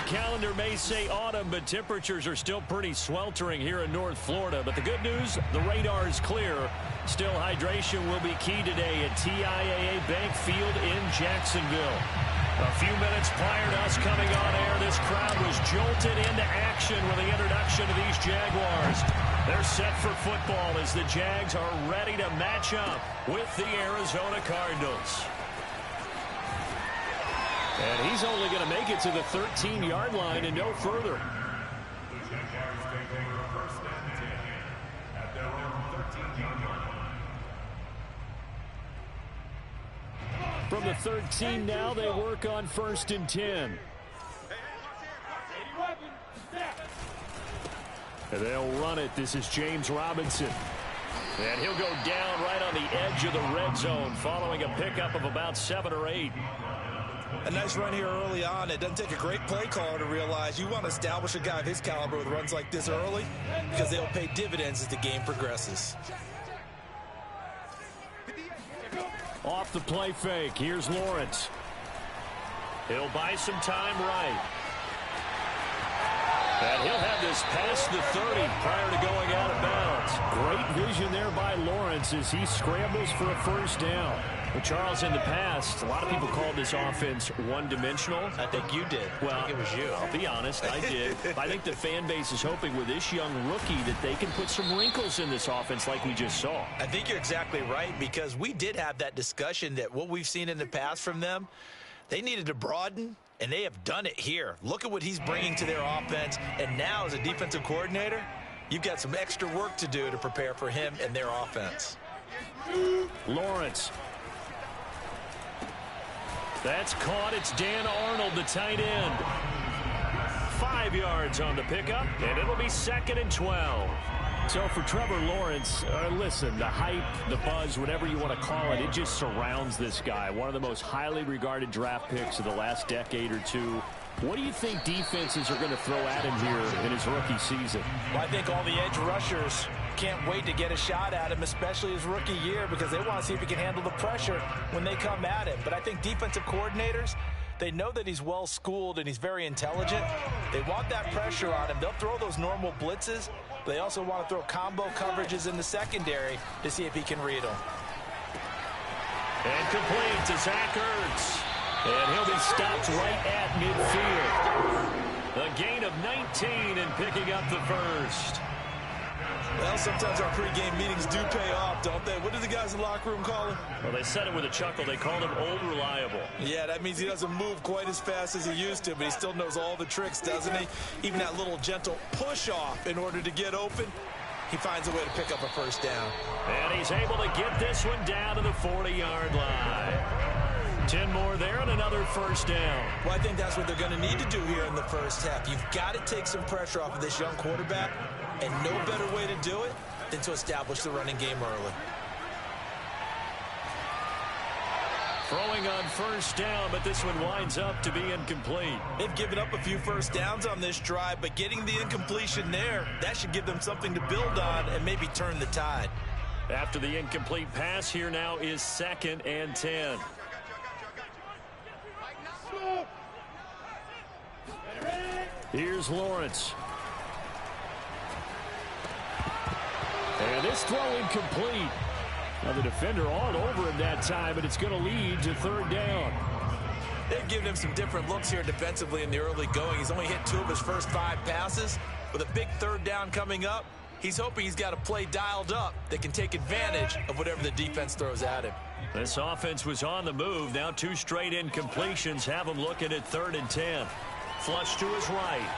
calendar may say autumn, but temperatures are still pretty sweltering here in North Florida. But the good news, the radar is clear. Still, hydration will be key today at TIAA Bank Field in Jacksonville. A few minutes prior to us coming on air, this crowd was jolted into action with the introduction of these Jaguars. They're set for football as the Jags are ready to match up with the Arizona Cardinals. And he's only going to make it to the 13-yard line and no further. From the 13 now, they work on 1st and 10. And they'll run it. This is James Robinson. And he'll go down right on the edge of the red zone following a pickup of about 7 or 8. A nice run here early on. It doesn't take a great play caller to realize you want to establish a guy of his caliber with runs like this early because they'll pay dividends as the game progresses. Off the play fake. Here's Lawrence. He'll buy some time right. And he'll have this past the 30 prior to going out of bounds. Great vision there by Lawrence as he scrambles for a 1st down. Well, Charles, in the past, a lot of people called this offense one-dimensional. I think you did. Well, I think it was you. I'll be honest, I did. I think the fan base is hoping with this young rookie that they can put some wrinkles in this offense like we just saw. I think you're exactly right because we did have that discussion that what we've seen in the past from them, they needed to broaden, and they have done it here. Look at what he's bringing to their offense, and now as a defensive coordinator, you've got some extra work to do to prepare for him and their offense. Lawrence. That's caught. It's Dan Arnold, the tight end. 5 yards on the pickup, and it'll be 2nd and 12. So for Trevor Lawrence, listen, the hype, the buzz, whatever you want to call it, it just surrounds this guy. One of the most highly regarded draft picks of the last decade or two. What do you think defenses are going to throw at him here in his rookie season? Well, I think all the edge rushers can't wait to get a shot at him, especially his rookie year, because they want to see if he can handle the pressure when they come at him. But I think defensive coordinators, they know that he's well-schooled and he's very intelligent. They want that pressure on him. They'll throw those normal blitzes. They also want to throw combo coverages in the secondary to see if he can read them. And complete to Zach Ertz. And he'll be stopped right at midfield. A gain of 19 and picking up the 1st. Well, sometimes our pregame meetings do pay off, don't they? What do the guys in the locker room call him? Well, they said it with a chuckle. They called him Old Reliable. Yeah, that means he doesn't move quite as fast as he used to, but he still knows all the tricks, doesn't he? Even that little gentle push-off in order to get open, he finds a way to pick up a 1st down. And he's able to get this one down to the 40-yard line. 10 more there and another 1st down. Well, I think that's what they're going to need to do here in the 1st half. You've got to take some pressure off of this young quarterback, and no better way to do it than to establish the running game early. Throwing on 1st down, but this one winds up to be incomplete. They've given up a few 1st downs on this drive, but getting the incompletion there, that should give them something to build on and maybe turn the tide. After the incomplete pass, here now is 2nd and 10. Here's Lawrence. And this throw incomplete. Now the defender all over him that time, but it's going to lead to 3rd down. They've given him some different looks here defensively in the early going. He's only hit 2 of his first 5 passes. With a big 3rd down coming up, he's hoping he's got a play dialed up that can take advantage of whatever the defense throws at him. This offense was on the move. Now 2 straight incompletions have him looking at 3rd and 10. Flush to his right.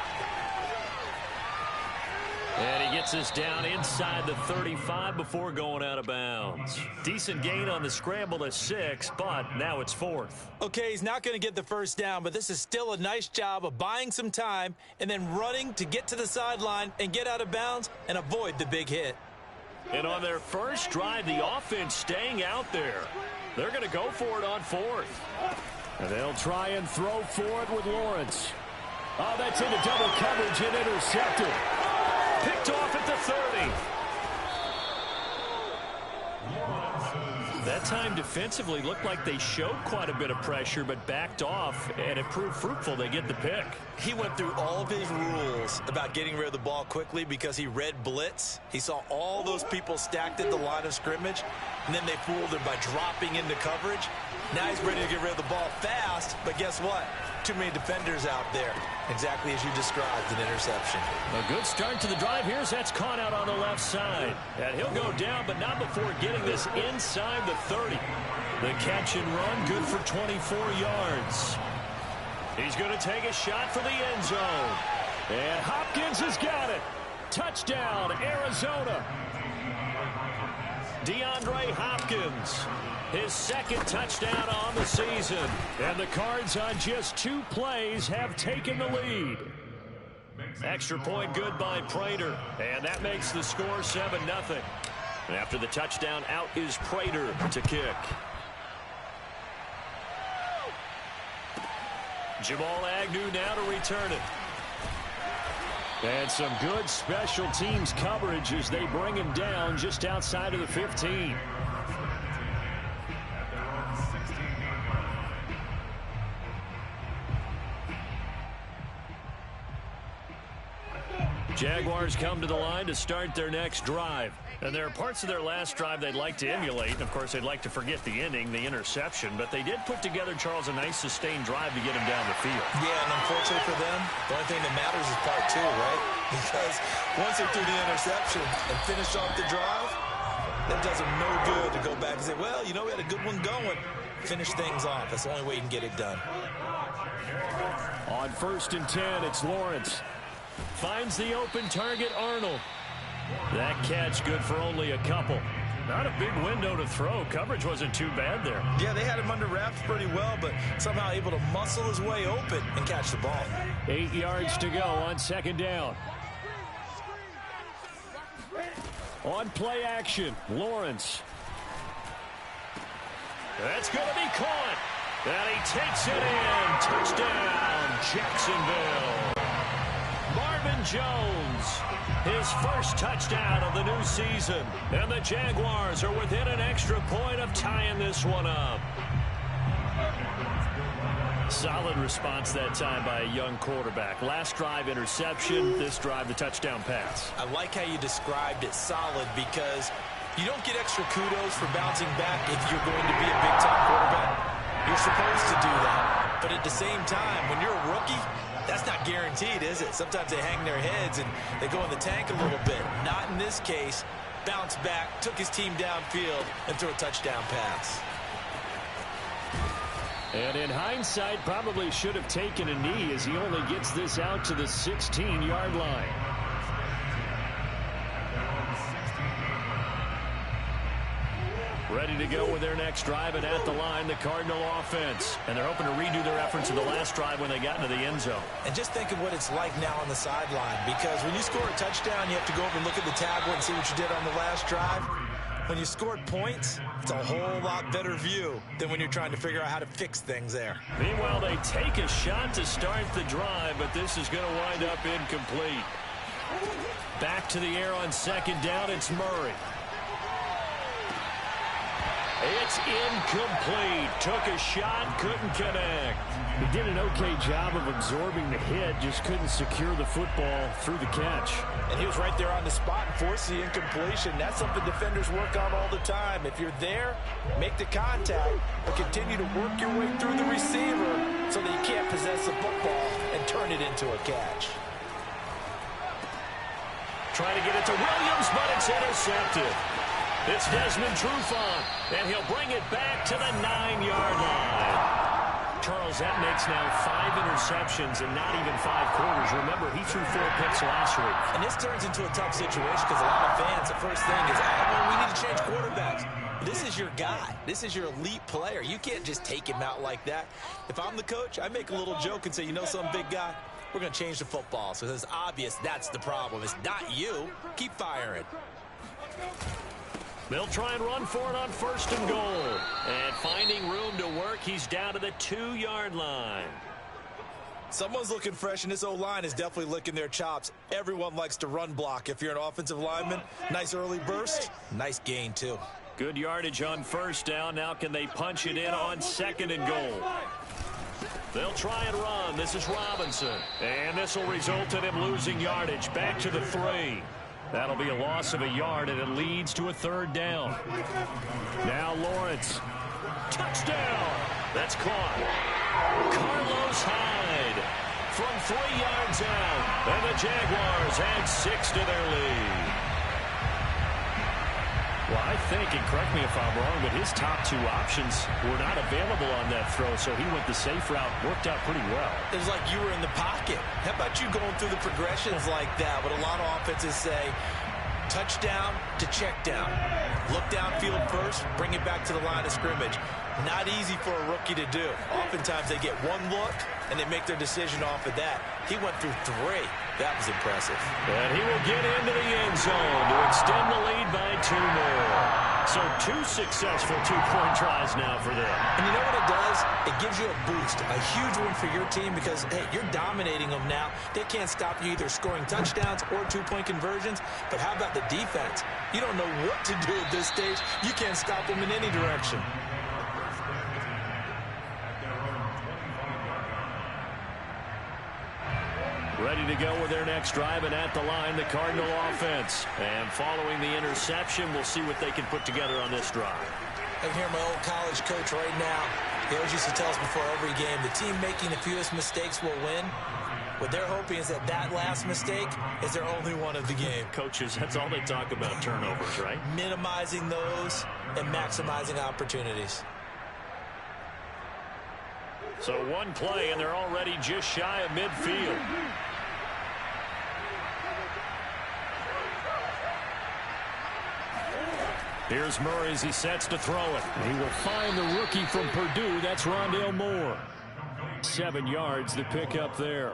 And he gets us down inside the 35 before going out of bounds. Decent gain on the scramble to 6, but now it's 4th. Okay, he's not going to get the 1st down, but this is still a nice job of buying some time and then running to get to the sideline and get out of bounds and avoid the big hit. And on their first drive, the offense staying out there. They're going to go for it on 4th. And they'll try and throw for it with Lawrence. Oh, that's into double coverage and intercepted. Picked off at the 30. That time defensively, looked like they showed quite a bit of pressure, but backed off, and it proved fruitful. They get the pick. He went through all of his rules about getting rid of the ball quickly because he read blitz. He saw all those people stacked at the line of scrimmage, and then they fooled him by dropping into coverage. Now he's ready to get rid of the ball fast, but guess what? Too many defenders out there. Exactly as you described, an interception. A good start to the drive. Here's that's caught out on the left side. And he'll go down, but not before getting this inside the 30. The catch and run, good for 24 yards. He's going to take a shot for the end zone. And Hopkins has got it. Touchdown, Arizona. DeAndre Hopkins. His second touchdown on the season. And the Cards on just 2 plays have taken the lead. Extra point good by Prater. And that makes the score 7-0. After the touchdown, out is Prater to kick. Jamal Agnew now to return it. And some good special teams coverage as they bring him down just outside of the 15. Jaguars come to the line to start their next drive. And there are parts of their last drive they'd like to emulate. Of course, they'd like to forget the ending, the interception. But they did put together, Charles, a nice sustained drive to get him down the field. Yeah, and unfortunately for them, the only thing that matters is part 2, right? Because once they threw the interception and finished off the drive, that does them no good to go back and say, well, you know, we had a good one going. Finish things off. That's the only way you can get it done. On 1st and 10, it's Lawrence. Finds the open target, Arnold. That catch good for only a couple. Not a big window to throw. Coverage wasn't too bad there. Yeah, they had him under wraps pretty well, but somehow able to muscle his way open and catch the ball. 8 yards to go on 2nd down. On play action, Lawrence. That's going to be caught. And he takes it in. Touchdown, Jacksonville. Marvin Jones, his first touchdown of the new season. And the Jaguars are within an extra point of tying this one up. Solid response that time by a young quarterback. Last drive, interception. This drive, the touchdown pass. I like how you described it, solid, because you don't get extra kudos for bouncing back if you're going to be a big-time quarterback. You're supposed to do that. But at the same time, when you're a rookie, that's not guaranteed, is it? Sometimes they hang their heads and they go in the tank a little bit. Not in this case. Bounced back, took his team downfield, and threw a touchdown pass. And in hindsight, probably should have taken a knee as he only gets this out to the 16-yard line. Ready to go with their next drive, and at the line, the Cardinal offense. And they're hoping to redo their efforts in the last drive when they got into the end zone. And just think of what it's like now on the sideline, because when you score a touchdown, you have to go over and look at the tablet and see what you did on the last drive. When you scored points, it's a whole lot better view than when you're trying to figure out how to fix things there. Meanwhile, they take a shot to start the drive, but this is going to wind up incomplete. Back to the air on 2nd down, it's Murray. It's incomplete. Took a shot, couldn't connect. He did an okay job of absorbing the hit, just couldn't secure the football through the catch. And he was right there on the spot and forced the incompletion. That's something defenders work on all the time. If you're there, make the contact, but continue to work your way through the receiver so that you can't possess the football and turn it into a catch. Trying to get it to Williams, but it's intercepted. It's Desmond Trufant, and he'll bring it back to the 9-yard line. Charles, that makes now 5 interceptions in not even 5 quarters. Remember, he threw 4 picks last week. And this turns into a tough situation because a lot of fans, the first thing is, well, we need to change quarterbacks. This is your guy. This is your elite player. You can't just take him out like that. If I'm the coach, I make a little joke and say, you know some big guy? We're going to change the football. So it's obvious that's the problem. It's not you. Keep firing. They'll try and run for it on 1st and goal. And finding room to work, he's down to the 2-yard line. Someone's looking fresh, and this O-line is definitely licking their chops. Everyone likes to run block if you're an offensive lineman. Nice early burst. Nice gain, too. Good yardage on first down. Now can they punch it in on second and goal? They'll try and run. This is Robinson. And this will result in him losing yardage. Back to the 3. That'll be a loss of a yard, and it leads to a third down. Now Lawrence. Touchdown. That's caught. Carlos Hyde from 3 yards out. And the Jaguars add 6 to their lead. Well, I think, and correct me if I'm wrong, but his top 2 options were not available on that throw, so he went the safe route. Worked out pretty well. It was like you were in the pocket. How about you going through the progressions like that? What a lot of offenses say, touchdown to check down. Look downfield first, bring it back to the line of scrimmage. Not easy for a rookie to do. Oftentimes they get one look, and they make their decision off of that. He went through 3. That was impressive. And he will get into the end zone to extend the lead by 2 more. So 2 successful 2-point tries now for them. And you know what it does? It gives you a boost, a huge win for your team because, hey, you're dominating them now. They can't stop you either scoring touchdowns or 2-point conversions. But how about the defense? You don't know what to do at this stage. You can't stop them in any direction. Ready to go with their next drive, and at the line, the Cardinal offense. And following the interception, we'll see what they can put together on this drive. I can hear my old college coach right now. He always used to tell us before every game, the team making the fewest mistakes will win. What they're hoping is that that last mistake is their only one of the game. Coaches, that's all they talk about, turnovers, right? Minimizing those and maximizing opportunities. So 1 play, and they're already just shy of midfield. Here's Murray as he sets to throw it. He will find the rookie from Purdue. That's Rondale Moore. 7 yards to pick up there.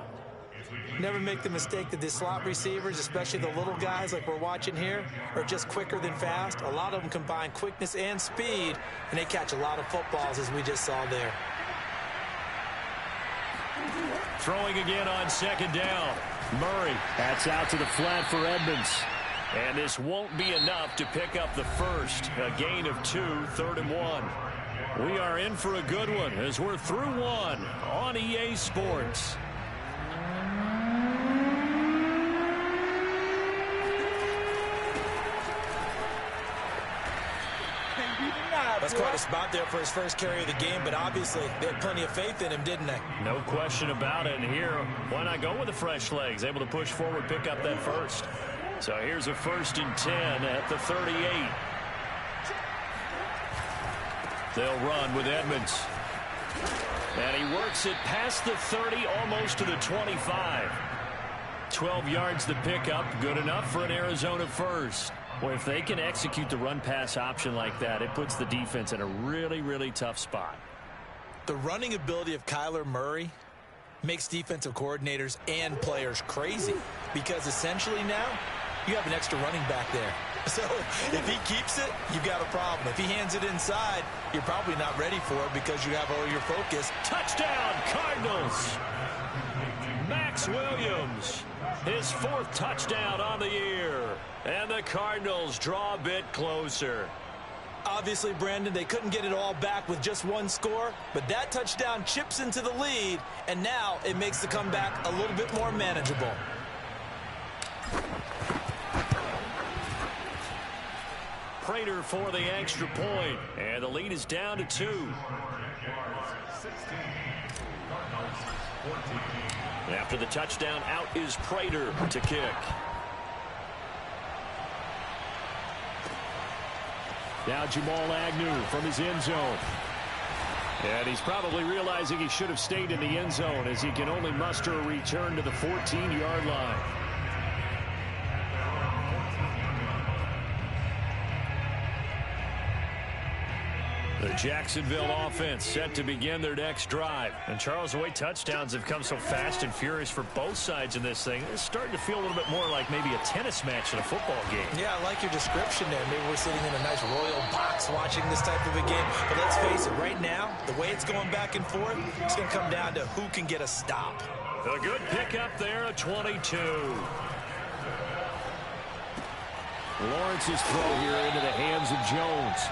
Never make the mistake that the slot receivers, especially the little guys like we're watching here, are just quicker than fast. A lot of them combine quickness and speed, and they catch a lot of footballs as we just saw there. Throwing again on second down. Murray. That's out to the flat for Edmonds. And this won't be enough to pick up the first. A gain of 2, 3rd and 1. We are in for a good one as we're through 1 on EA Sports. That's quite a spot there for his first carry of the game, but obviously they had plenty of faith in him, didn't they? No question about it. And here, why not go with the fresh legs? Able to push forward, pick up that first. So here's a 1st and 10 at the 38. They'll run with Edmonds. And he works it past the 30, almost to the 25. 12 yards to pick up. Good enough for an Arizona first. Well, if they can execute the run-pass option like that, it puts the defense in a really, really tough spot. The running ability of Kyler Murray makes defensive coordinators and players crazy because essentially now you have an extra running back there. So if he keeps it, you've got a problem. If he hands it inside, you're probably not ready for it because you have all your focus. Touchdown, Cardinals! Max Williams, his 4th touchdown on the year. And the Cardinals draw a bit closer. Obviously, Brandon, they couldn't get it all back with just 1 score, but that touchdown chips into the lead, and now it makes the comeback a little bit more manageable. Prater for the extra point, and the lead is down to 2. After the touchdown, out is Prater to kick. Now Jamal Agnew from his end zone. And he's probably realizing he should have stayed in the end zone as he can only muster a return to the 14-yard line. The Jacksonville offense set to begin their next drive. And Charles, the way touchdowns have come so fast and furious for both sides in this thing, it's starting to feel a little bit more like maybe a tennis match than a football game. Yeah, I like your description there. Maybe we're sitting in a nice royal box watching this type of a game. But let's face it, right now, the way it's going back and forth, it's going to come down to who can get a stop. A good pickup there, a 22. Lawrence's throw here into the hands of Jones.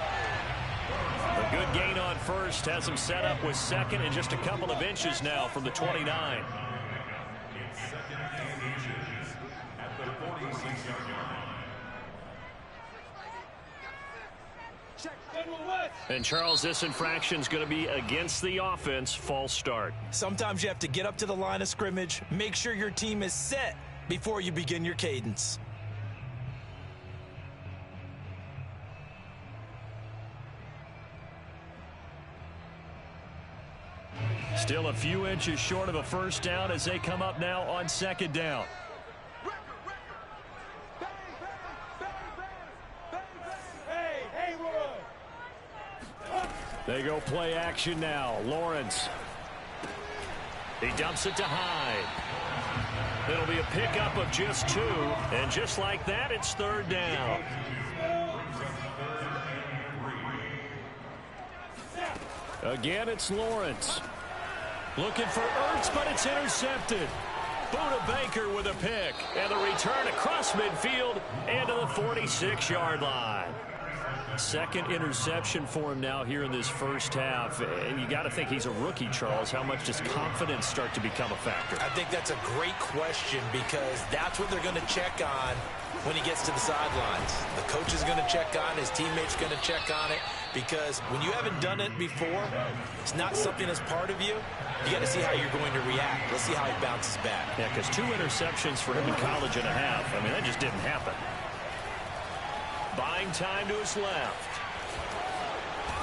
A good gain on first has him set up with second and just a couple of inches now from the 29. And Charles, this infraction is going to be against the offense. False start. Sometimes you have to get up to the line of scrimmage, make sure your team is set before you begin your cadence. Still a few inches short of a first down as they come up now on second down. They go play action now. Lawrence. He dumps it to Hyde. It'll be a pickup of just 2. And just like that, it's third down. Again, it's Lawrence. Looking for Ertz, but it's intercepted. Buda Baker with a pick. And the return across midfield and to the 46-yard line. Second interception for him now here in this first half. And you got to think he's a rookie, Charles. How much does confidence start to become a factor? I think that's a great question because that's what they're going to check on when he gets to the sidelines. The coach is going to check on it. His teammates going to check on it because when you haven't done it before, it's not something that's part of you. You got to see how you're going to react. Let's see how he bounces back. Yeah, because 2 interceptions for him in college and a half. I mean, that just didn't happen. Buying time to his left.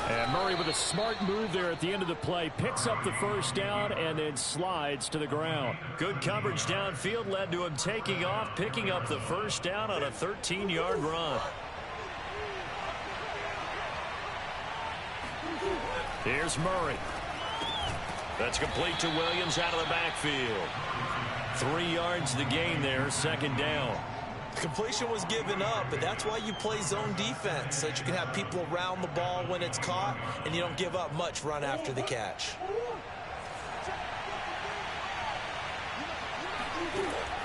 And Murray with a smart move there at the end of the play. Picks up the first down and then slides to the ground. Good coverage downfield led to him taking off, picking up the first down on a 13-yard run. Here's Murray. That's complete to Williams out of the backfield. 3 yards the gain there, second down. Completion was given up, but that's why you play zone defense, so that you can have people around the ball when it's caught, and you don't give up much run after the catch.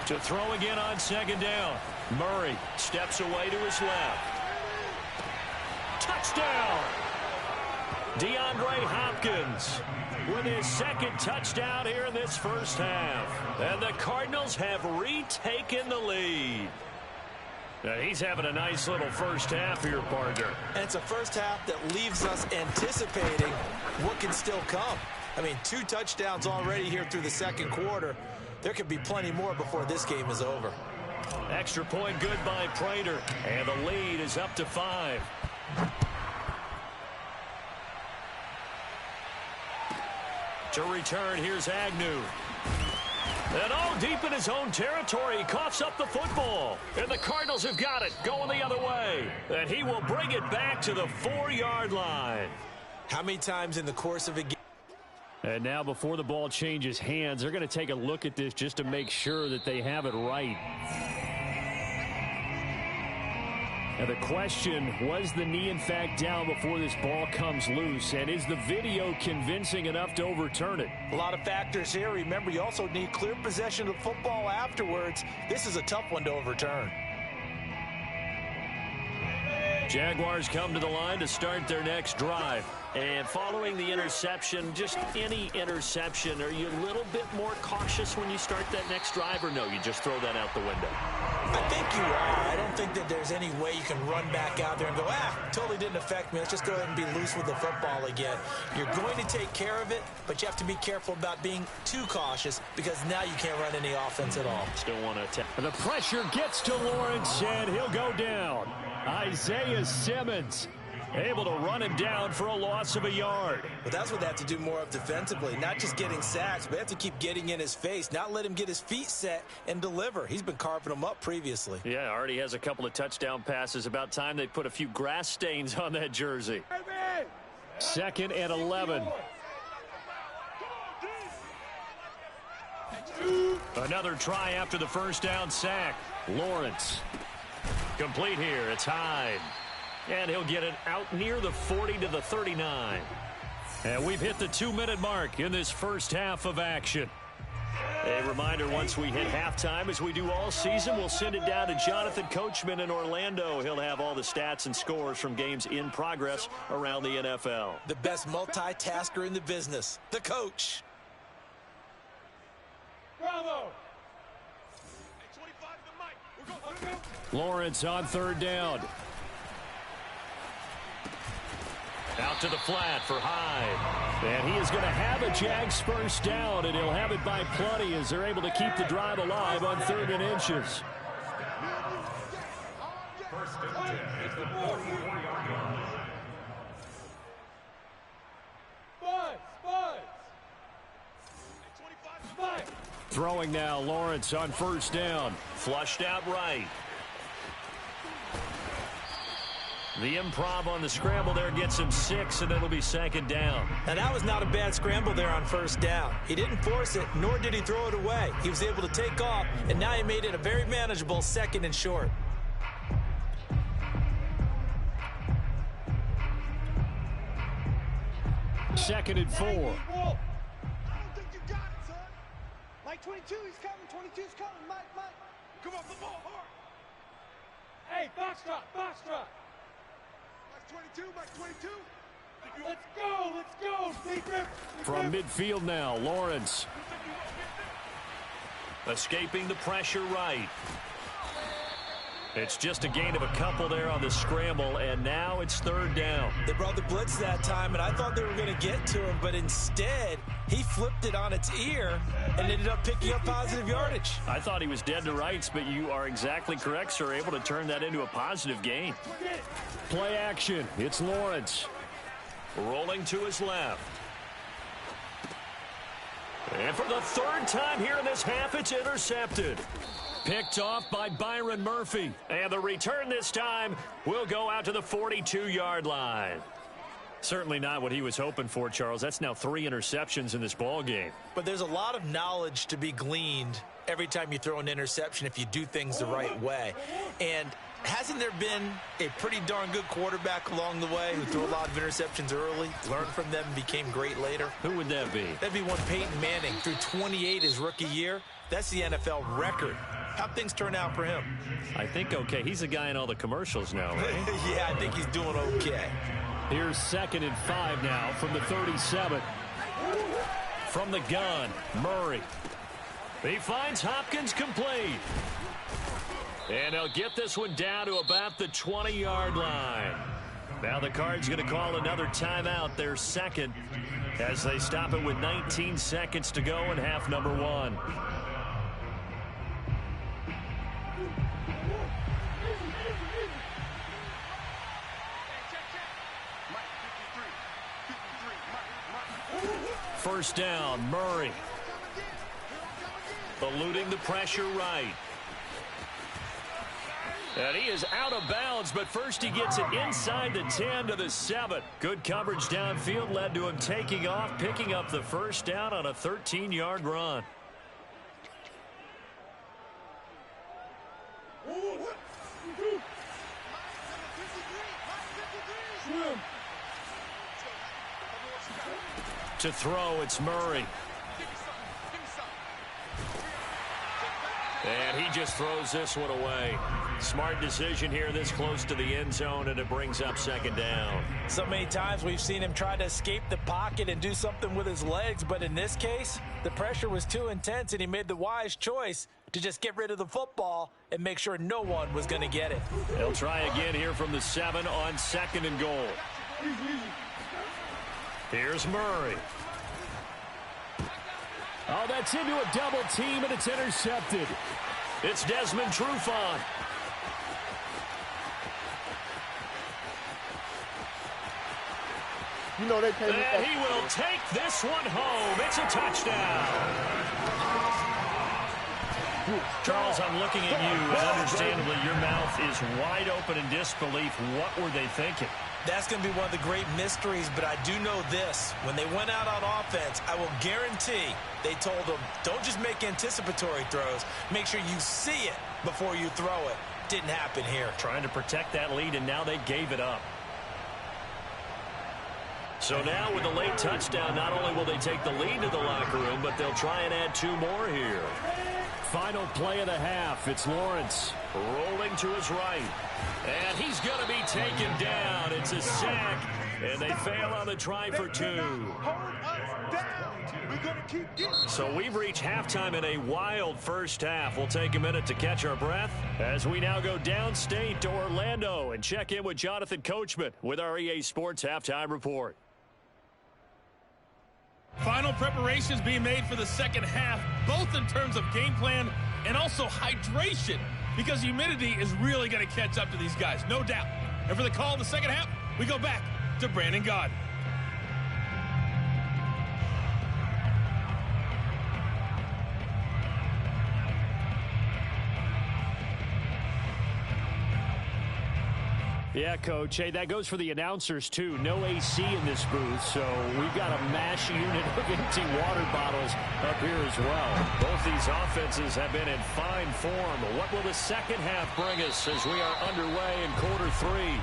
To throw again on second down. Murray steps away to his left. Touchdown! DeAndre Hopkins with his second touchdown here in this first half. And the Cardinals have retaken the lead. Now he's having a nice little first half here, partner. And it's a first half that leaves us anticipating what can still come. I mean, 2 touchdowns already here through the second quarter. There could be plenty more before this game is over. Extra point good by Prater. And the lead is up to 5. To return, here's Agnew. And all deep in his own territory, he coughs up the football. And the Cardinals have got it, going the other way. And he will bring it back to the 4-yard line. How many times in the course of a game? And now before the ball changes hands, they're going to take a look at this just to make sure that they have it right. Now the question, was the knee in fact down before this ball comes loose? And is the video convincing enough to overturn it? A lot of factors here. Remember, you also need clear possession of football afterwards. This is a tough one to overturn. Jaguars come to the line to start their next drive. And following the interception, just any interception, are you a little bit more cautious when you start that next drive, or no, you just throw that out the window? I think you are. I don't think that there's any way you can run back out there and go, totally didn't affect me. Let's just go ahead and be loose with the football again. You're going to take care of it, but you have to be careful about being too cautious because now you can't run any offense at all. Still want to attack. The pressure gets to Lawrence, and he'll go down. Isaiah Simmons able to run him down for a loss of a yard. But that's what they have to do more of defensively, not just getting sacks, but they have to keep getting in his face, not let him get his feet set and deliver. He's been carving them up previously. Yeah, already has a couple of touchdown passes. About time they put a few grass stains on that jersey. 2nd and 11. Another try after the first down sack. Lawrence. Complete here. It's Hyde. And he'll get it out near the 40 to the 39. And we've hit the 2-minute mark in this first half of action. A reminder, once we hit halftime, as we do all season, we'll send it down to Jonathan Coachman in Orlando. He'll have all the stats and scores from games in progress around the NFL. The best multitasker in the business, the coach. Bravo! Lawrence on third down. Out to the flat for Hyde. And he is going to have a Jags first down, and he'll have it by plenty as they're able to keep the drive alive on 3rd and inches. Throwing now, Lawrence on first down. Flushed out right. The improv on the scramble there gets him 6, and it'll be 2nd down. And that was not a bad scramble there on first down. He didn't force it, nor did he throw it away. He was able to take off, and now he made it a very manageable 2nd and short. Second and 4. I don't think you got it, son. Mike 22, he's coming. 22's coming. Mike. Come off the ball hard. Hey, box drop. Mike 22. Let's go. Big rip. From midfield now, Lawrence. Escaping the pressure right. It's just a gain of a couple there on the scramble, and now it's 3rd down. They brought the blitz that time, and I thought they were going to get to him, but instead, he flipped it on its ear and ended up picking up positive yardage. I thought he was dead to rights, but you are exactly correct, sir. Able to turn that into a positive gain. Play action. It's Lawrence. Rolling to his left. And for the 3rd time here in this half, it's intercepted. Picked off by Byron Murphy. And the return this time will go out to the 42-yard line. Certainly not what he was hoping for, Charles. That's now 3 interceptions in this ball game. But there's a lot of knowledge to be gleaned every time you throw an interception if you do things the right way. And hasn't there been a pretty darn good quarterback along the way who threw a lot of interceptions early, learned from them, and became great later? Who would that be? That'd be one Peyton Manning. Threw 28 his rookie year. That's the NFL record. How'd things turn out for him? I think okay. He's a guy in all the commercials now, right? Yeah, I think he's doing okay. Here's 2nd and 5 now from the 37. From the gun, Murray. He finds Hopkins complete. And they'll get this one down to about the 20-yard line. Now the Cards going to call another timeout, their 2nd, as they stop it with 19 seconds to go in half number 1. First down, Murray. Eluding the pressure right. And he is out of bounds, but first he gets it inside the 10 to the 7. Good coverage downfield led to him taking off, picking up the first down on a 13-yard run. To throw, it's Murray. And he just throws this one away. Smart decision here this close to the end zone, and it brings up 2nd down. So many times we've seen him try to escape the pocket and do something with his legs, but in this case, the pressure was too intense, and he made the wise choice to just get rid of the football and make sure no one was going to get it. They'll try again here from the 7 on 2nd and goal. Here's Murray. Oh, that's into a double team, and it's intercepted. It's Desmond Trufant. You know they can't. And he will take this one home. It's a touchdown. Charles, I'm looking at you, and understandably your mouth is wide open in disbelief. What were they thinking? That's going to be one of the great mysteries, but I do know this. When they went out on offense, I will guarantee they told them, don't just make anticipatory throws. Make sure you see it before you throw it. Didn't happen here. Trying to protect that lead, and now they gave it up. So now with the late touchdown, not only will they take the lead to the locker room, but they'll try and add 2 more here. Final play of the half. It's Lawrence rolling to his right. And he's going to be taken down. It's a sack. And they fail on the try for 2. So we've reached halftime in a wild first half. We'll take a minute to catch our breath as we now go downstate to Orlando and check in with Jonathan Coachman with our EA Sports Halftime Report. Final preparations being made for the second half, both in terms of game plan and also hydration, because humidity is really going to catch up to these guys, no doubt. And for the call in the second half, we go back to Brandon Gaudin. Yeah, Coach. Hey, that goes for the announcers, too. No AC in this booth, so we've got a mash unit of empty water bottles up here as well. Both these offenses have been in fine form. What will the second half bring us as we are underway in quarter 3?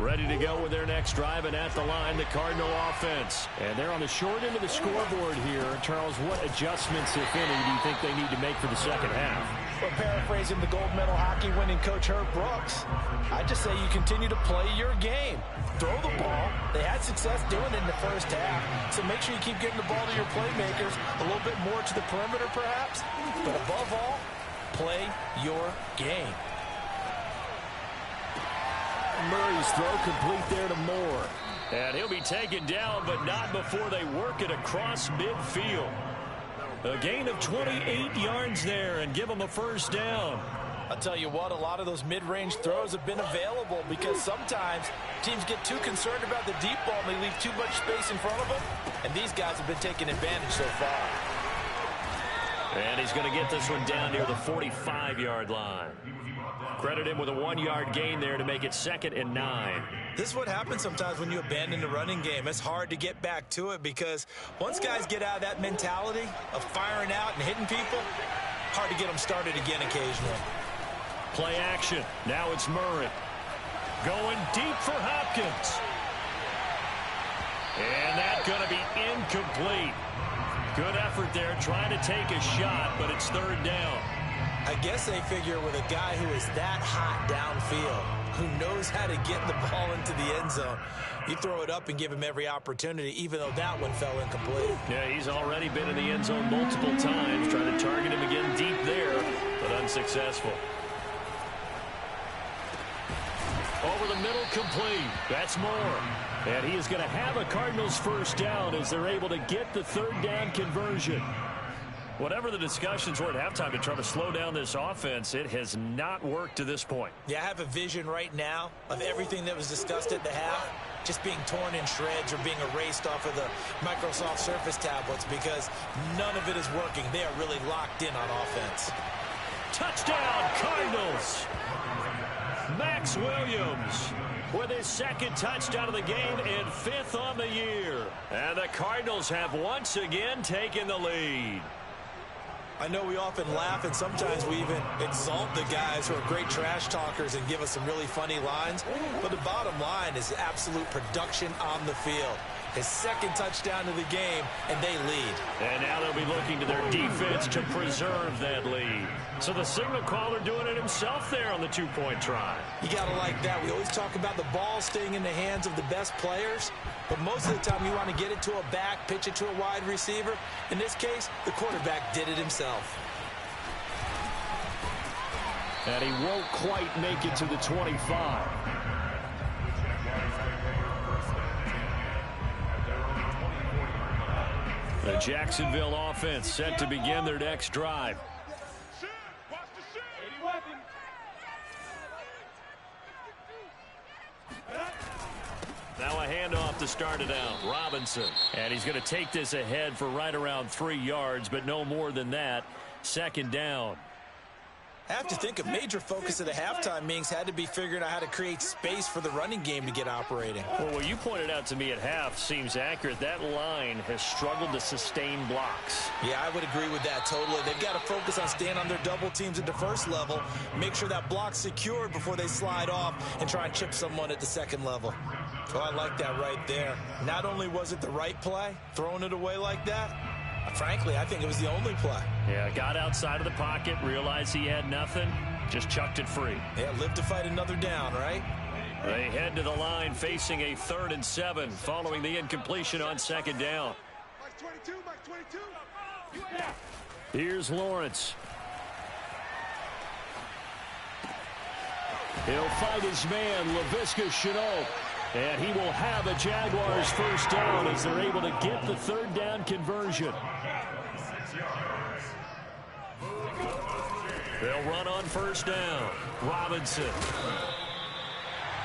Ready to go with their next drive, and at the line, the Cardinal offense. And they're on the short end of the scoreboard here. Charles, what adjustments, if any, do you think they need to make for the second half? Well, paraphrasing the gold medal hockey winning coach Herb Brooks, I just say you continue to play your game. Throw the ball. They had success doing it in the first half, so make sure you keep getting the ball to your playmakers, a little bit more to the perimeter perhaps, but above all, play your game. Murray's throw complete there to Moore. And he'll be taken down, but not before they work it across midfield. A gain of 28 yards there and give them a first down. I'll tell you what, a lot of those mid-range throws have been available because sometimes teams get too concerned about the deep ball and they leave too much space in front of them. And these guys have been taking advantage so far. And he's going to get this one down near the 45-yard line. Credit him with a 1-yard gain there to make it 2nd and 9. This is what happens sometimes when you abandon the running game. It's hard to get back to it because once guys get out of that mentality of firing out and hitting people, hard to get them started again occasionally. Play action. Now it's Murray. Going deep for Hopkins. And that's going to be incomplete. Good effort there trying to take a shot, but it's 3rd down. I guess they figure with a guy who is that hot downfield, who knows how to get the ball into the end zone, you throw it up and give him every opportunity, even though that one fell incomplete. Yeah, he's already been in the end zone multiple times, trying to target him again deep there, but unsuccessful. Over the middle, complete. That's Moore. And he is going to have a Cardinals first down as they're able to get the 3rd down conversion. Whatever the discussions were at halftime to try to slow down this offense, it has not worked to this point. Yeah, I have a vision right now of everything that was discussed at the half just being torn in shreds or being erased off of the Microsoft Surface tablets because none of it is working. They are really locked in on offense. Touchdown, Cardinals! Max Williams with his 2nd touchdown of the game and 5th on the year. And the Cardinals have once again taken the lead. I know we often laugh and sometimes we even exalt the guys who are great trash talkers and give us some really funny lines. But the bottom line is absolute production on the field. His 2nd touchdown of the game, and they lead. And now they'll be looking to their defense to preserve that lead. So the signal caller doing it himself there on the 2-point try. You got to like that. We always talk about the ball staying in the hands of the best players, but most of the time you want to get it to a back, pitch it to a wide receiver. In this case, the quarterback did it himself. And he won't quite make it to the 25. The Jacksonville offense set to begin their next drive. Now a handoff to start it out. Robinson. And he's going to take this ahead for right around 3 yards, but no more than that. 2nd down. I have to think a major focus of the halftime meetings had to be figuring out how to create space for the running game to get operating. Well, what you pointed out to me at half seems accurate. That line has struggled to sustain blocks. Yeah, I would agree with that totally. They've got to focus on staying on their double teams at the first level, make sure that block's secured before they slide off and try and chip someone at the second level. Oh, I like that right there. Not only was it the right play, throwing it away like that, frankly, I think it was the only play. Yeah, got outside of the pocket, realized he had nothing, just chucked it free. Yeah, live to fight another down, right? They head to the line facing a 3rd and 7 following the incompletion on 2nd down. Mike 22, Mike 22. Here's Lawrence. He'll fight his man, Laviska Shenault. And he will have a Jaguars first down as they're able to get the 3rd down conversion. They'll run on 1st down. Robinson.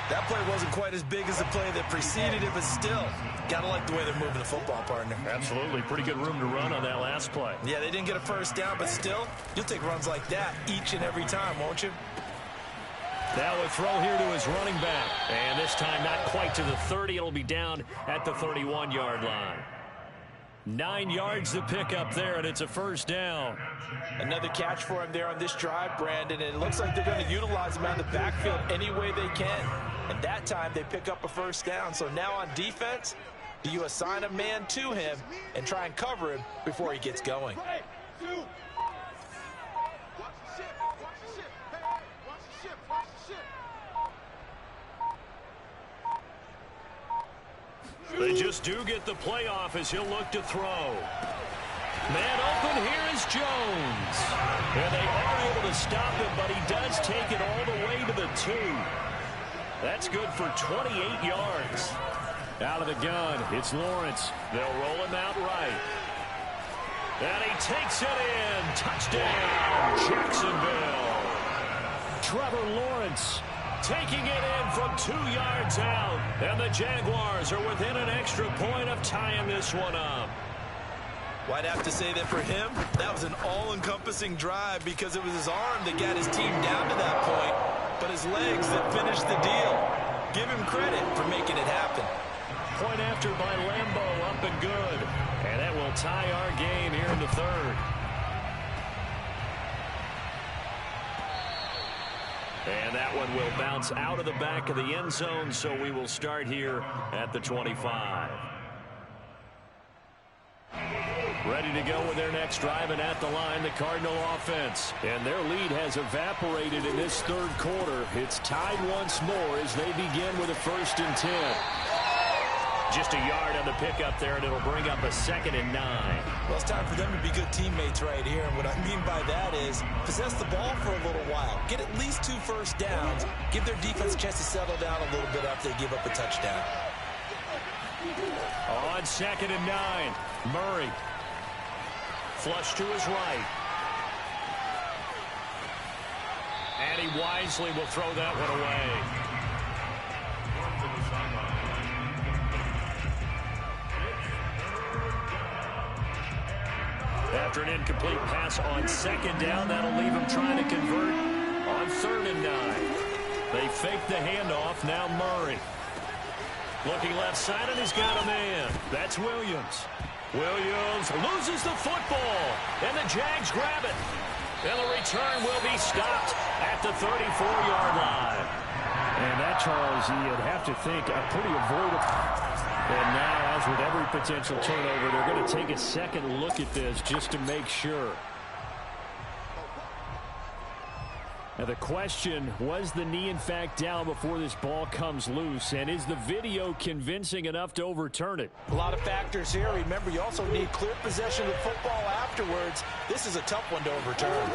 That play wasn't quite as big as the play that preceded it, but still, gotta like the way they're moving the football, partner. Absolutely. Pretty good room to run on that last play. Yeah, they didn't get a first down, but still, you'll take runs like that each and every time, won't you? Now a throw here to his running back. And this time not quite to the 30. It'll be down at the 31-yard line. 9 yards to pick up there, and it's a first down. Another catch for him there on this drive, Brandon, and it looks like they're going to utilize him out of the backfield any way they can. And that time they pick up a first down. So now on defense, do you assign a man to him and try and cover him before he gets going? They just do get the playoff as he'll look to throw. Man open, here is Jones. And they are able to stop him, but he does take it all the way to the 2. That's good for 28 yards. Out of the gun, it's Lawrence. They'll roll him out right. And he takes it in. Touchdown, Jacksonville. Trevor Lawrence taking it in from 2 yards out. And the Jaguars are within an extra point of tying this one up. Well, I'd have to say that for him, that was an all-encompassing drive because it was his arm that got his team down to that point, but his legs that finished the deal. Give him credit for making it happen. Point after by Lambeau, up and good. And that will tie our game here in the 3rd. And that one will bounce out of the back of the end zone, so we will start here at the 25. Ready to go with their next drive, and at the line, the Cardinal offense. And their lead has evaporated in this 3rd quarter. It's tied once more as they begin with a 1st and 10. Just a yard on the pickup there, and it'll bring up a 2nd and 9. Well, it's time for them to be good teammates right here. And what I mean by that is possess the ball for a little while. Get at least 2 first downs. Give their defense a chance to settle down a little bit after they give up a touchdown. On 2nd and 9, Murray. Flush to his right. And he wisely will throw that one away. After an incomplete pass on 2nd down, that'll leave him trying to convert on 3rd and 9. They fake the handoff. Now Murray. Looking left side, and he's got a man. That's Williams. Williams loses the football, and the Jags grab it. And the return will be stopped at the 34-yard line. And that, Charles, you'd have to think a pretty avoidable. And now, as with every potential turnover, they're going to take a second look at this just to make sure. Now the question, was the knee in fact down before this ball comes loose? And is the video convincing enough to overturn it? A lot of factors here. Remember, you also need clear possession of the football afterwards. This is a tough one to overturn.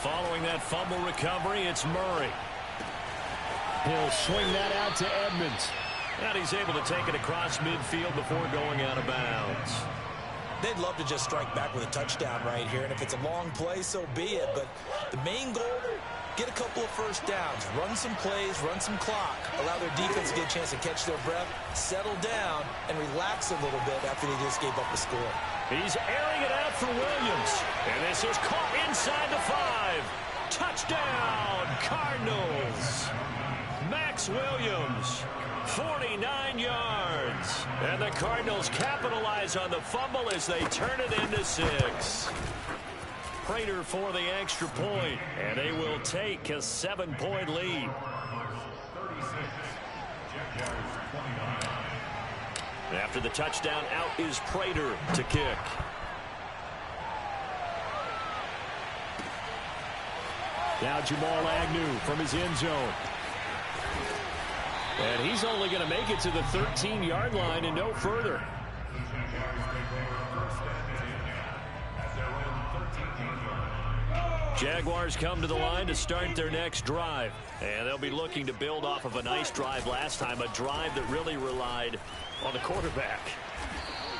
Following that fumble recovery, it's Murray. He'll swing that out to Edmonds. And he's able to take it across midfield before going out of bounds. They'd love to just strike back with a touchdown right here. And if it's a long play, so be it. But the main goal, get a couple of first downs, run some plays, run some clock, allow their defense to get a chance to catch their breath, settle down, and relax a little bit after they just gave up the score. He's airing it out for Williams. And this is caught inside the 5. Touchdown, Cardinals. Max Williams, 49 yards. And the Cardinals capitalize on the fumble as they turn it into 6. Prater for the extra point, and they will take a 7-point lead. After the touchdown, out is Prater to kick. Now Jamal Agnew from his end zone. And he's only going to make it to the 13-yard line and no further. Jaguars come to the line to start their next drive. And they'll be looking to build off of a nice drive last time, a drive that really relied on the quarterback.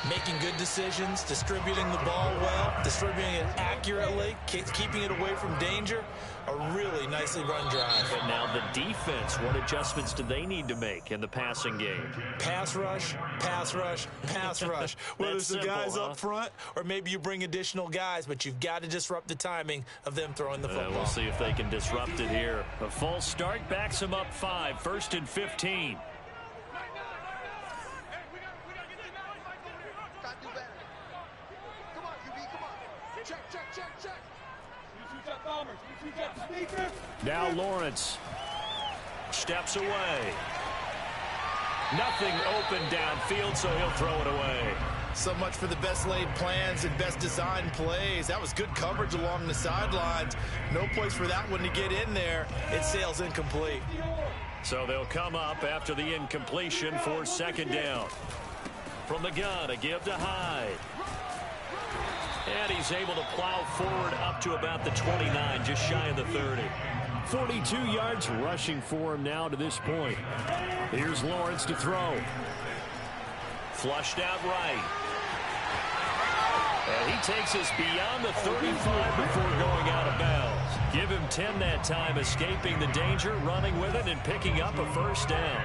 Making good decisions, distributing the ball well, distributing it accurately, keeping it away from danger. A really nicely run drive. And now the defense, what adjustments do they need to make in the passing game? Pass rush, pass rush, pass rush. Whether it's the guys up front or maybe you bring additional guys, but you've got to disrupt the timing of them throwing the football. We'll see if they can disrupt it here. A false start backs them up 5, 1st and 15. Now Lawrence steps away. Nothing open downfield, so he'll throw it away. So much for the best laid plans and best designed plays. That was good coverage along the sidelines. No place for that one to get in there. It sails incomplete. So they'll come up after the incompletion for 2nd down. From the gun, a give to Hyde. And he's able to plow forward up to about the 29, just shy of the 30. 42 yards rushing for him now to this point. Here's Lawrence to throw. Flushed out right. And he takes us beyond the 35 before going out of bounds. Give him 10 that time, escaping the danger, running with it, and picking up a 1st down.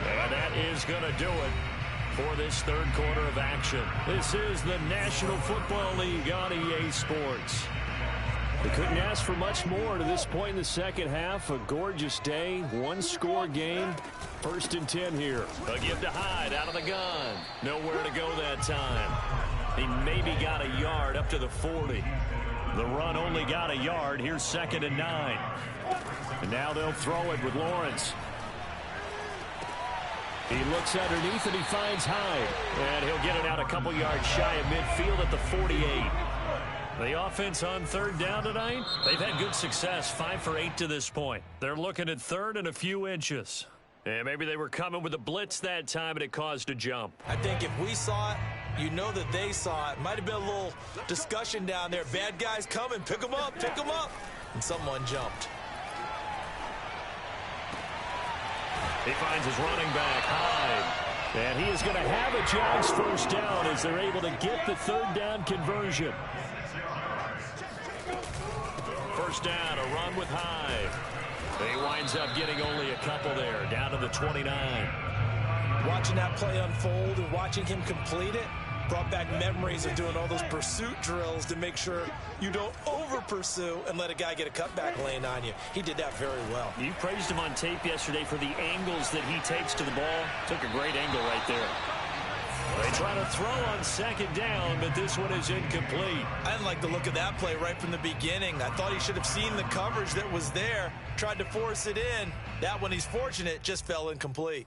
And that is going to do it for this 3rd quarter of action. This is the National Football League on EA Sports. They couldn't ask for much more to this point in the 2nd half. A gorgeous day, 1-score game. 1st and 10 here. A give to Hyde out of the gun. Nowhere to go that time. He maybe got a yard up to the 40. The run only got a yard. Here's 2nd and 9. And now they'll throw it with Lawrence. He looks underneath and he finds Hyde. And he'll get it out a couple yards shy of midfield at the 48. The offense on 3rd down tonight, they've had good success, 5 for 8 to this point. They're looking at 3rd and a few inches. And maybe they were coming with a blitz that time and it caused a jump. I think if we saw it, you know that they saw it. Might have been a little discussion down there. Bad guys coming, pick them up, pick them up. And someone jumped. He finds his running back, Hyde. And he is going to have a Jags 1st down as they're able to get the 3rd down conversion. 1st down, a run with Hyde. He winds up getting only a couple there, down to the 29. Watching that play unfold and watching him complete it brought back memories of doing all those pursuit drills to make sure you don't over-pursue and let a guy get a cutback lane on you. He did that very well. You praised him on tape yesterday for the angles that he takes to the ball. Took a great angle right there. They try to throw on 2nd down, but this one is incomplete. I didn't like the look of that play right from the beginning. I thought he should have seen the coverage that was there, tried to force it in. That one, he's fortunate, just fell incomplete.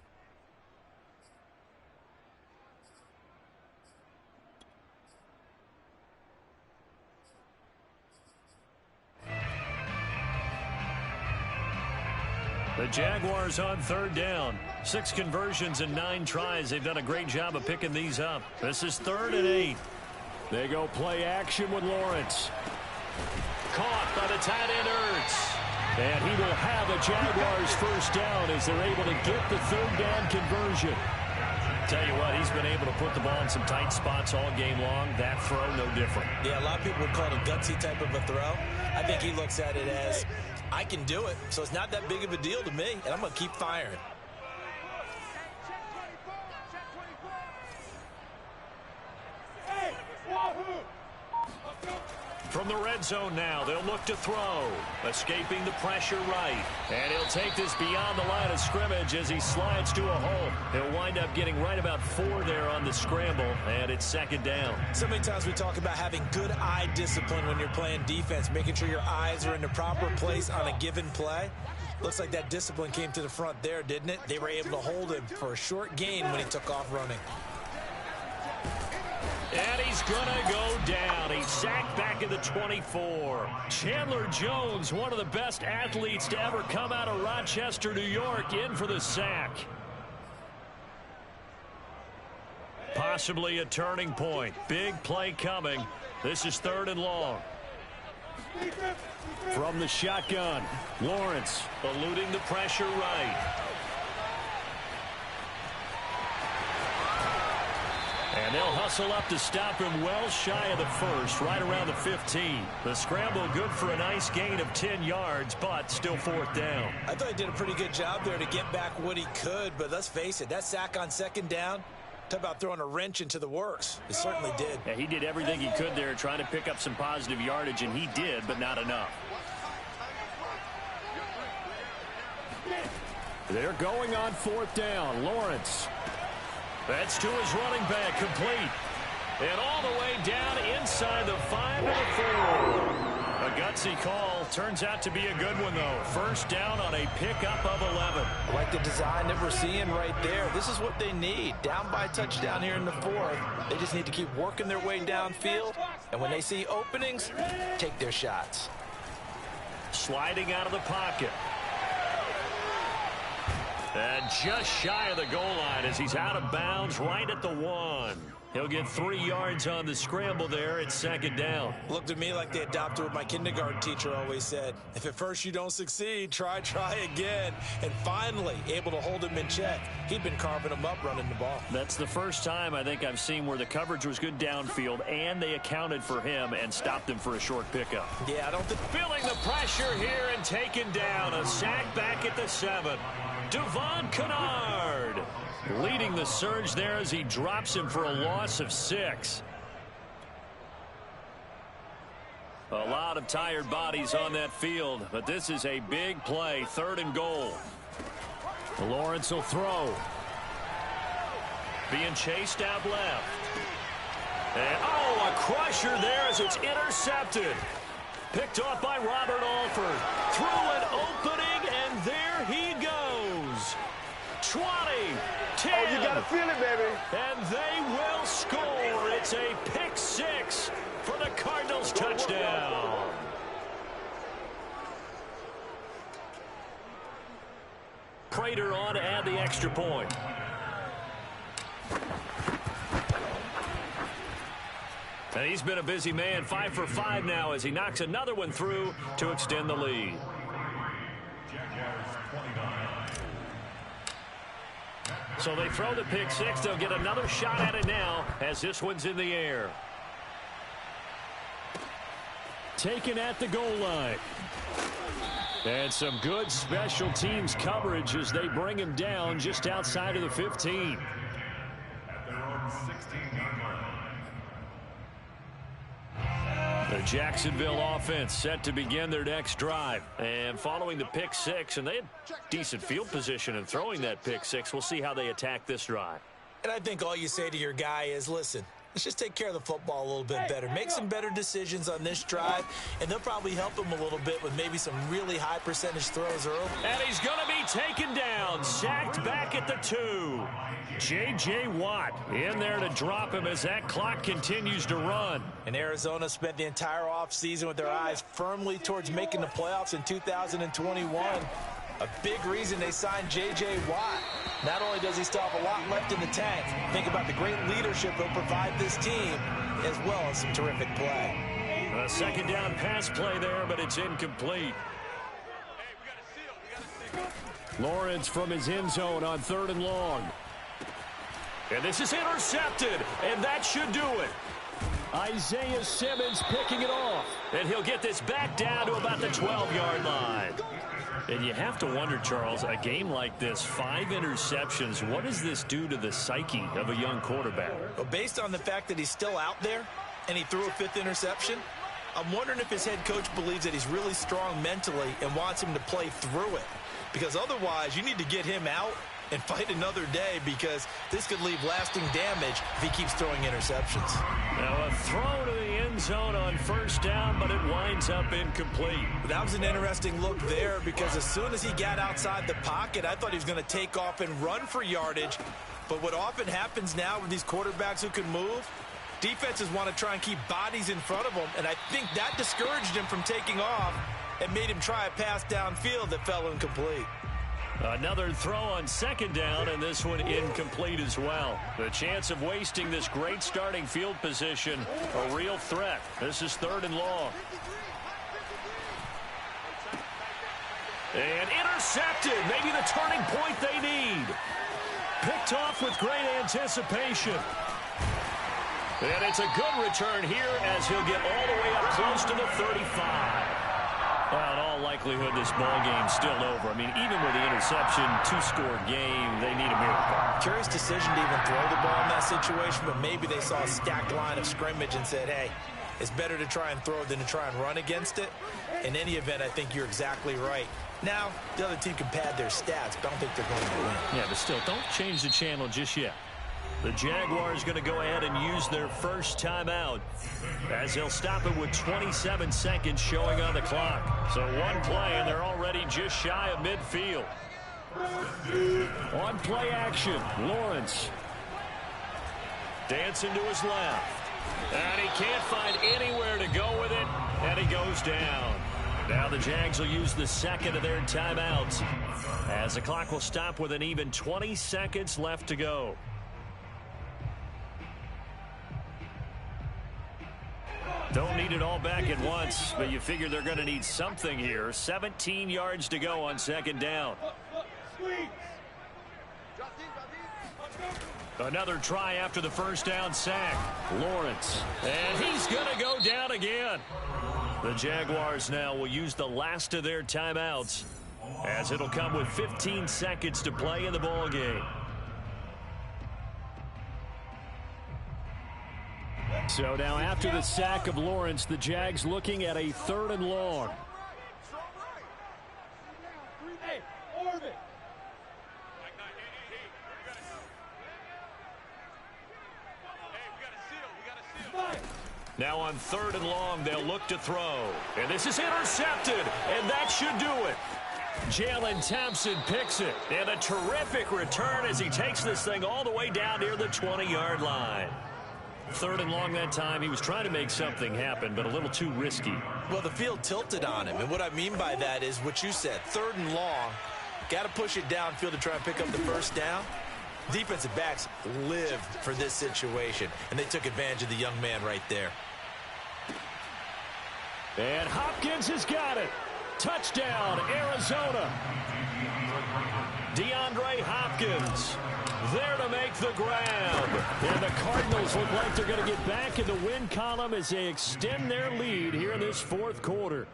The Jaguars on 3rd down. 6 conversions and 9 tries. They've done a great job of picking these up. This is 3rd and 8. They go play action with Lawrence. Caught by the tight end Ertz. And he will have a Jaguars 1st down as they're able to get the 3rd down conversion. Tell you what, he's been able to put the ball in some tight spots all game long. That throw, no different. Yeah, a lot of people would call it a gutsy type of a throw. I think he looks at it as, I can do it, so it's not that big of a deal to me, and I'm going to keep firing. From the red zone now, they'll look to throw. Escaping the pressure right. And he'll take this beyond the line of scrimmage as he slides to a hole. He'll wind up getting right about 4 there on the scramble, and it's second down. So many times we talk about having good eye discipline when you're playing defense, making sure your eyes are in the proper place on a given play. Looks like that discipline came to the front there, didn't it? They were able to hold him for a short gain when he took off running. And he's going to go down. He's sacked back at the 24. Chandler Jones, one of the best athletes to ever come out of Rochester, New York, in for the sack. Possibly a turning point. Big play coming. This is 3rd and long. From the shotgun, Lawrence eluding the pressure right. And they'll hustle up to stop him well shy of the first, right around the 15. The scramble good for a nice gain of 10 yards, but still 4th down. I thought he did a pretty good job there to get back what he could, but let's face it, that sack on 2nd down, talk about throwing a wrench into the works. It certainly did. Yeah, he did everything he could there trying to pick up some positive yardage, and he did, but not enough. They're going on 4th down. Lawrence. That's to his running back, complete. And all the way down inside the 5 to the 4. A gutsy call. Turns out to be a good one, though. 1st down on a pickup of 11. I like the design that we're seeing right there. This is what they need. Down by a touchdown here in the 4th. They just need to keep working their way downfield. And when they see openings, take their shots. Sliding out of the pocket. And just shy of the goal line as he's out of bounds right at the 1. He'll get 3 yards on the scramble there at 2nd down. Looked to me like they adopted what my kindergarten teacher always said. If at first you don't succeed, try again. And finally able to hold him in check. He'd been carving him up running the ball. That's the first time I think I've seen where the coverage was good downfield and they accounted for him and stopped him for a short pickup. Yeah, I don't think... Feeling the pressure here and taken down. A sack back at the 7. Devon Kennard leading the surge there as he drops him for a loss of 6. A lot of tired bodies on that field, but this is a big play. 3rd and goal. Lawrence will throw. Being chased out left. And, oh, a crusher there as it's intercepted. Picked off by Robert Alford. Through an opening, and there he goes. 20, 10. Oh, you got to feel it, baby. And they will score. It's a pick 6 for the Cardinals touchdown. Prater on to add the extra point. And he's been a busy man, 5 for 5 now as he knocks another one through to extend the lead. So they throw the pick 6. They'll get another shot at it now as this one's in the air. Taken at the goal line. And some good special teams coverage as they bring him down just outside of the 15. At their own 16-yard line. The Jacksonville offense set to begin their next drive. And following the pick 6, and they had decent field position in throwing that pick 6. We'll see how they attack this drive. And I think all you say to your guy is, listen, let's just take care of the football a little bit better. Make some better decisions on this drive, and they'll probably help him a little bit with maybe some really high percentage throws early. And he's going to be taken down, sacked back at the 2. J.J. Watt in there to drop him as that clock continues to run. And Arizona spent the entire offseason with their eyes firmly towards making the playoffs in 2021. A big reason they signed J.J. Watt. Not only does he still have a lot left in the tank, think about the great leadership he'll provide this team, as well as some terrific play. A 2nd down pass play there, but it's incomplete. Lawrence from his end zone on 3rd and long. And this is intercepted, and that should do it. Isaiah Simmons picking it off. And he'll get this back down to about the 12-yard line. And you have to wonder, Charles, a game like this, 5 interceptions, what does this do to the psyche of a young quarterback? Well, based on the fact that he's still out there and he threw a 5th interception, I'm wondering if his head coach believes that he's really strong mentally and wants him to play through it. Because otherwise, you need to get him out and fight another day, because this could leave lasting damage if he keeps throwing interceptions. Now a throw to the end zone on first down, but it winds up incomplete. That was an interesting look there, because as soon as he got outside the pocket, I thought he was going to take off and run for yardage. But what often happens now with these quarterbacks who can move, defenses want to try and keep bodies in front of them, and I think that discouraged him from taking off and made him try a pass downfield that fell incomplete. Another throw on second down, and this one incomplete as well. The chance of wasting this great starting field position, a real threat. This is 3rd and long. And intercepted. Maybe the turning point they need. Picked off with great anticipation. And it's a good return here as he'll get all the way up close to the 35. Well, in all likelihood, this ball game's still over. I mean, even with the interception, 2-score game, they need a miracle. Curious decision to even throw the ball in that situation, but maybe they saw a stacked line of scrimmage and said, hey, it's better to try and throw than to try and run against it. In any event, I think you're exactly right. Now, the other team can pad their stats, but I don't think they're going to win. Yeah, but still, don't change the channel just yet. The Jaguars going to go ahead and use their first timeout, as they'll stop it with 27 seconds showing on the clock. So one play, and they're already just shy of midfield. On play action, Lawrence. Dancing to his left. And he can't find anywhere to go with it, and he goes down. Now the Jags will use the second of their timeouts, as the clock will stop with an even 20 seconds left to go. Don't need it all back at once, but you figure they're going to need something here. 17 yards to go on second down. Another try after the first down sack. Lawrence. And he's going to go down again. The Jaguars now will use the last of their timeouts, as it'll come with 15 seconds to play in the ball game. So now after the sack of Lawrence, the Jags looking at a 3rd and long. Hey, orbit. Now on 3rd and long, they'll look to throw. And this is intercepted, and that should do it. Jalen Thompson picks it. And a terrific return as he takes this thing all the way down near the 20-yard line. 3rd and long that time. He was trying to make something happen, but a little too risky. Well, the field tilted on him, and what I mean by that is what you said. 3rd and long, got to push it downfield to try and pick up the first down. Defensive backs lived for this situation, and they took advantage of the young man right there. And Hopkins has got it. Touchdown, Arizona. DeAndre Hopkins there to make the grab. And the Cardinals look like they're going to get back in the win column as they extend their lead here in this 4th quarter.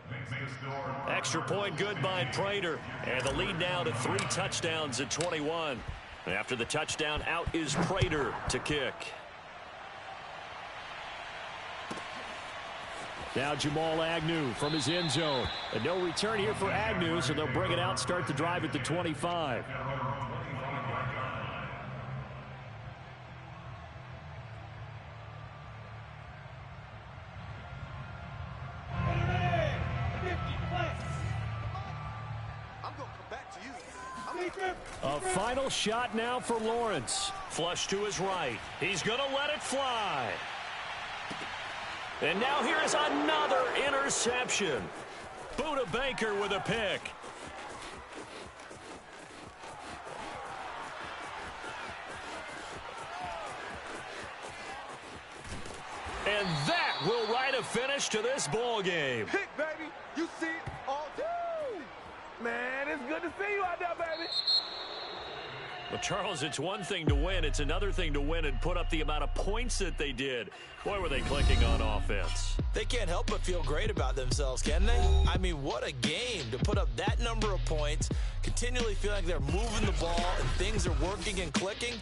Extra point good by Prater. And the lead now to 3 touchdowns at 21. After the touchdown, out is Prater to kick. Now Jamal Agnew from his end zone. And no return here for Agnew, so they'll bring it out, start the drive at the 25. A final shot now for Lawrence. Flush to his right. He's going to let it fly. And now here is another interception. Buda Baker with a pick. And that will write a finish to this ball game. Pick, baby. You see it all day. Man, it's good to see you out there, baby. Well, Charles, it's one thing to win. It's another thing to win and put up the amount of points that they did. Boy, were they clicking on offense. They can't help but feel great about themselves, can they? I mean, what a game to put up that number of points, continually feeling like they're moving the ball and things are working and clicking.